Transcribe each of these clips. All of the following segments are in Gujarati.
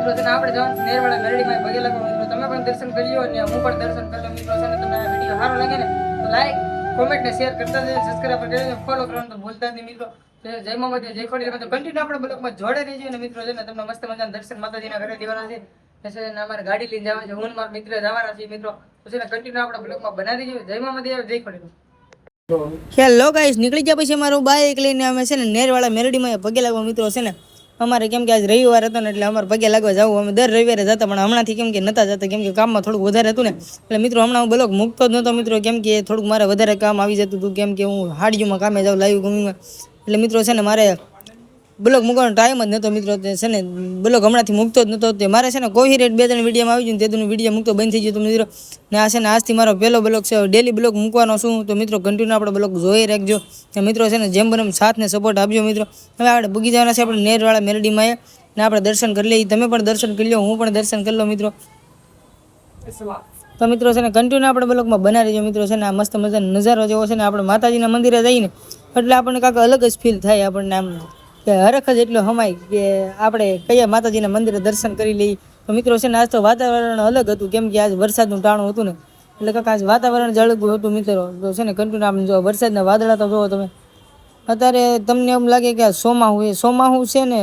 મિત્રો છે ને આપણે જવાનું નેરવાડા મેરડીમાં પગે લાગો મિત્રો, તમે પણ દર્શન કરી લો અને હું પણ દર્શન કરી લો મિત્રો છે ને. તમને આ વિડીયો સારો લાગે ને તો લાઈક કોમેન્ટ ને શેર કરતા જજો, સબસ્ક્રાઇબ કરીને ફોલો કરવાનું તો ભૂલતા નહીં મિત્રો. જય માતાજી, જય ખોડિયાર. તો કન્ટિન્યુ આપણે બ્લોગમાં જોડે રહીજો ને મિત્રો છે ને. તમને મસ્ત મજાના દર્શન માતાજીના ઘરે દેવાના છે. અમારે ગાડી લઈને જવા છે, હું મારા મિત્ર જવાના છીએ મિત્રો. તો છે ને કન્ટિન્યુ આપણા બ્લોગમાં બનાવી દેજો. જય માતાજી, જય ખોડિયાર. હેલો ગાઈસ, નીકળી ગયા પછી અમારું બાઇક લઈને અમે છે ને નેરવાડા મેરડીમાં પગે લાગવા મિત્રો છે ને. અમારે કેમ કે આજ રવિવાર હતો ને એટલે અમારે પગે લાગવા જવું. અમે દર રવિવારે જતા પણ હમણાંથી કેમ કે નતા જતા, કેમ કે કામમાં થોડુંક વધારે હતું ને એટલે મિત્રો હમણાં હું બ્લોગ મૂકતો જ નહોતો મિત્રો, કેમ કે થોડુંક મારે વધારે કામ આવી જતું હતું, કેમ કે હું હાડીઓમાં કામે જાઉં લાઈવ ગમીમાં. એટલે મિત્રો છે ને મારે બ્લોગ મૂકવાનો ટાઈમ જ નહોતો મિત્રો. છે ને બ્લોગ હમણાંથી મૂકતો જ નહોતો. તે મારે છે ને કોઈ રેટ 2-3 વિડીયોમાં આવી ગયું, તેનું વિડીયો મૂકતો બંધ થઈ ગયું તો મિત્રો. ને આ છે ને આજથી મારો પહેલો બ્લોગ છે, ડેલી બ્લોગ મૂકવાનો છું. તો મિત્રો કન્ટિન્યુ આપણે બ્લોગ જોઈ રાખજો. મિત્રો છે ને જેમ બને સાથને સપોર્ટ આપજો મિત્રો. હવે આપણે બગી જવાના છે આપણે નેરવાડા મેરડીમાં ને આપણે દર્શન કરી લઈએ. તમે પણ દર્શન કરી લો, હું પણ દર્શન કરી લો મિત્રો. તો મિત્રો છે ને કન્ટિન્યુ આપણે બ્લોગમાં બનાવી રહેજો મિત્રો. છે ને આ મસ્ત મજાનો નજારો જેવો છે ને આપણે માતાજીના મંદિરે જઈને એટલે આપણને કાંઈક અલગ જ ફીલ થાય. આપણને આમ કે હરખ જ એટલો હમાય કે આપણે કયા માતાજીના મંદિરે દર્શન કરી લઈએ. તો મિત્રો છે ને આજ તો વાતાવરણ અલગ હતું, કેમ કે આજ વરસાદનું ટાણું હતું ને એટલે કાંઈક આજ વાતાવરણ જ અલગ હતું મિત્રો. તો છે ને કન્ટિન્યુ આપણે જો વરસાદના વાદળા તો જુઓ તમે. અત્યારે તમને એમ લાગે કે આ સોમાહું છે ને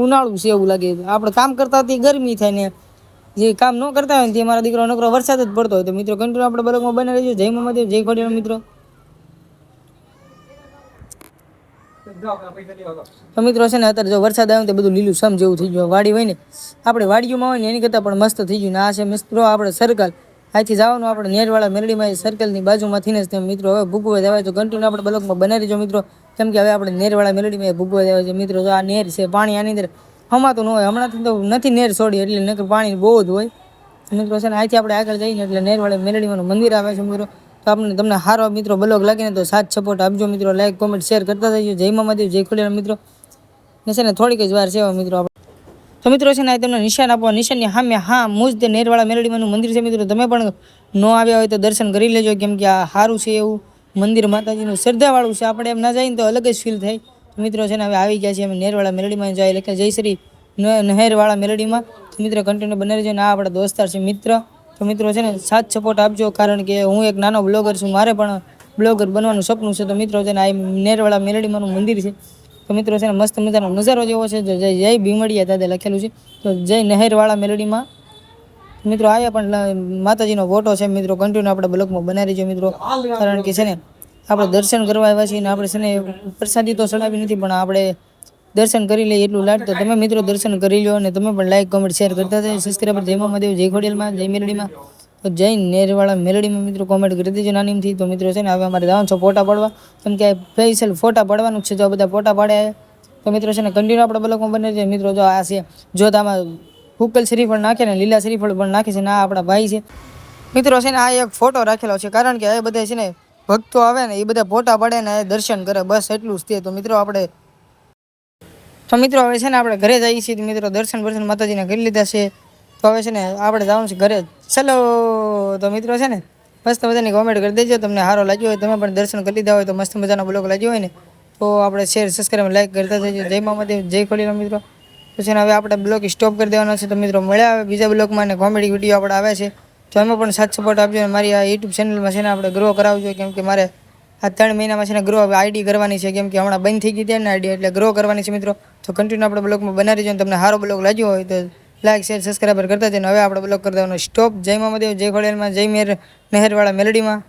ઉનાળું છે એવું લાગે. આપણે કામ કરતા હતી ગરમી થાય ને જે કામ ન કરતા હોય ને તે મારા દીકરો નકરો વરસાદ જ પડતો હોય. તો મિત્રો કન્ટિન્યુ આપણે બ્લોગમાં બને રહેજો. જય માતાજી, જય ખોડિયાર મિત્રો. તો મિત્રો છે ને અત્યારે જો વરસાદ આવ્યો તો બધું લીલું સમ જેવું થઈ ગયું. વાડી હોય ને આપણે વાડીઓમાં હોય ને એની કરતાં પણ મસ્ત થઈ ગયું. ને આ છે મિત્રો આપણે સર્કલ, અહીંથી જવાનું આપણે નેરવાડા મેરડીમાં સર્કલની બાજુમાંથી જ મિત્રો હવે ભૂગવા જવાય. તો કન્ટિન્યુ આપણે બ્લોગમાં બનાવી દેજો મિત્રો, કેમ કે હવે આપણે નેરવાડા મેરડીમાં ભૂગવા જવાય છે મિત્રો. જો આ નેર છે, પાણી આની અંદર હમાતું ન હોય, હમણાંથી તો નથી નેર છોડી એટલે નકર પાણી બહુ જ હોય મિત્રો. છે ને અહીંથી આપણે આગળ જઈને એટલે નેરવાડા મેરડીમાંનું મંદિર આવે છે મિત્રો. તો આપણે તમને સારો મિત્રો બ્લોગ લાગે ને તો સાથ સપોર્ટ આપજો મિત્રો, લાઈક કોમેન્ટ શેર કરતા જજો. જય માતાજી, જય ખોડિયાર મિત્રો. ને છે ને થોડીક જ વાર છે મિત્રો આપણે. તો મિત્રો છે ને તમને નિશાન આપવા, નિશાનની સામે હા મુજ તે નેરવાડા મેરડીમાંનું મંદિર છે મિત્રો. તમે પણ ન આવ્યા હોય તો દર્શન કરી લેજો, કેમ કે આ સારું છે એવું મંદિર, માતાજીનું શ્રદ્ધાવાળું છે. આપણે એમ ના જઈને તો અલગ જ ફીલ થાય. મિત્રો છે ને હવે આવી ગયા છીએ અમે નેરવાડા મેરડીમાં જાય એટલે જય શ્રી નહેરવાળા મેરડીમાં. મિત્રો કન્ટિન્યુ બને રહેજો. ને આ આપણા દોસ્તાર છે મિત્ર. તો મિત્રો છે ને સાથ સપોર્ટ આપજો, કારણ કે હું એક નાનો બ્લોગર છું, મારે પણ બ્લોગર બનવાનું સપનું છે. તો મિત્રો છે ને આ નેરવાડા મેરડીમાંનું મંદિર છે. તો મિત્રો છે ને મસ્ત મજાનો નજારો જેવો છે. જય ભીમડિયા દાદા લખેલું છે. તો જય નહેરવાળા મેરડીમાં મિત્રો આવ્યા પણ માતાજીનો ફોટો છે મિત્રો. કન્ટિન્યુ આપણે બ્લોગમાં બનાવી રહીજો મિત્રો, કારણ કે છે ને આપણે દર્શન કરવા આવ્યા છીએ ને આપણે છે ને પ્રસાદી તો ચડાવી નથી પણ આપણે દર્શન કરી લઈએ એટલું લાટ. તો તમે મિત્રો દર્શન કરી લો અને તમે પણ લાઈક કોમેન્ટ શેર કરતા જાય. સબસ્ક્રાઈબર જય મહાદેવ, જય ખોડિયારમાં, જય મેરડીમાં. તો જય નેરવાડા મેરડીમાં મિત્રો કોમેન્ટ કરી દેજો નાનીમથી. તો મિત્રો છે ને હવે અમારે જવાનું છે ફોટા પાડવા, કેમ કે સ્પેશિયલ ફોટા પાડવાનું છે. જો બધા ફોટા પાડે તો મિત્રો છે ને કન્ટિન્યુ આપણે બ્લોગમાં બને છે મિત્રો. જો આ છે જો આમાં ફૂકલ શ્રીફળ નાખે ને લીલા શ્રીફળ પણ નાખે છે ને આ આપણા ભાઈ છે મિત્રો. છે ને આ એક ફોટો રાખેલો છે, કારણ કે એ બધા છે ને ભક્તો આવે ને એ બધા ફોટા પાડે ને દર્શન કરે, બસ એટલું જ તે. તો મિત્રો હવે છે ને આપણે ઘરે જઈએ છીએ મિત્રો. દર્શન માતાજીને કરી લીધા છે. તો હવે છે ને આપણે જવાનું છે ઘરે. ચલો તો મિત્રો છે ને મસ્ત મજાની કોમેન્ટ કરી દેજો તમને સારો લાગ્યો હોય, તમે પણ દર્શન કરી લીધા હોય તો મસ્ત મજાનો બ્લોગ લાગ્યો હોય ને તો આપણે શેર સબસ્ક્રાઈબ લાઈક કરતા જજો. જય માતાજી, જય ખોડિયાર મિત્રો. તો છે ને હવે આપણે બ્લોગ સ્ટોપ કરી દેવાનો છે. તો મિત્રો મળ્યા આવે બીજા બ્લોગમાં અને કોમેડી વિડીયો આપણે આવે છે. તો એમાં પણ સાથ સપોર્ટ આપજો. અને મારી આ યુટ્યુબ ચેનલમાં છે ને આપણે ગ્રો કરાવજો, કેમ કે મારે આ 3 મહિનામાં છે ને ગ્રો આઈડી કરવાની છે, કેમ કે હમણાં બંધ થઈ ગઈ ત્યાં આઈડી એટલે ગ્રો કરવાની છે મિત્રો. તો કન્ટિન્યુ આપણે બ્લોગમાં બનાવી દેજો. તમને સારો બ્લોગ લાગ્યો હોય તો લાઈક શેર સબસ્ક્રાઈબર કરતા જઈને હવે આપણે બ્લોગ કરી દેવાનો સ્ટોપ. જય મહાદેવ, જય ખોડિયારમાં, જય નહેરવાડા મેરડીમાં.